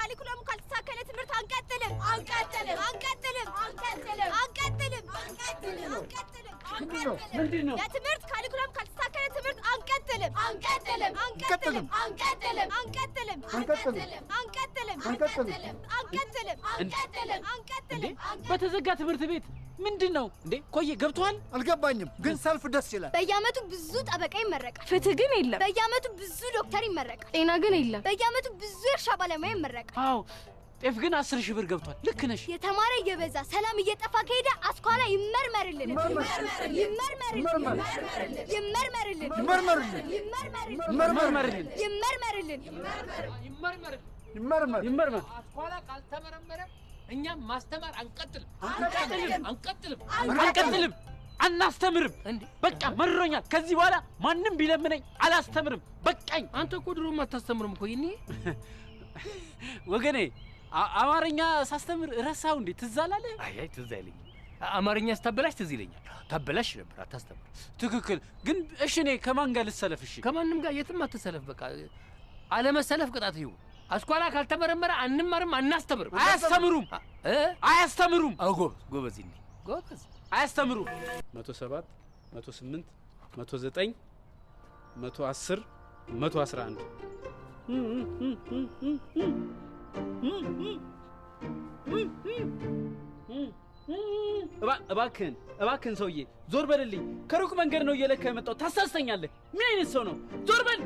ካሊኩለሙ ካልተሳከለ ትምህርት አንቀጥልም ምንድነው የትምህርት ካሊኩለም ካልተሳከለ ትምህርት አንቀጥልም በተዘጋ ትምህርት ቤት ምንድነው እንዴ ቆየ ገብቷል አልገባኝም ግን ሰልፍ ደስ ይላል በየአመቱ ብዙ ጠበቃ ይመረቃል ፍትህ ግን የለም በየአመቱ ብዙ ዶክተር ይመረቃል ጤና ግን የለም በየአመቱ ብዙ እርሻ ባለሙያ ይመረቃል አዎ ጤፍ ግን 10,000 ብር ገብቷል ልክ ነሽ የተማረ እየበዛ ሰላም እየጠፋ ከሄደ አስኳላ ይመርመርልን ይመርመር አስኳላ ካልተመረመረ እኛም ማስተማር አንቀጥልም አናስተምርም እንዴ በቃ መርሮኛል ከዚህ በኋላ ማንንም ቢለምነኝ አላስተምርም በቃኝ አንተ እኮ ድሮም አታስተምርም እኮ ይኔ ወገኔ አማርኛ ሳስተምር ረሳው እንዴ ትዛላለ አይ ትዝ አይለኝ አማርኛ ስታበላሽ ትዝ ይለኛል ታበላሽ ነበር አታስተምር ትክክል ግን እሺ እኔ ከማን ጋር ልሰለፍ እሺ ከማንም ጋር የትም አትሰለፍ በቃ አለመሰለፍ ቅጣት ይሁን አስኳላ ካልተመረመረ አንማርም አናስተምርም አያስተምሩም ጎበዝ ይኔ ጎበዝ አያስተምሩም 107 108 109 110 111 እባክህን ሰውዬ ዞር በልልኝ ከሩቅ መንገድ ነው እየለካ የመጣው ታሳስተኛለህ ምን አይነት ሰው ነው ዞር በል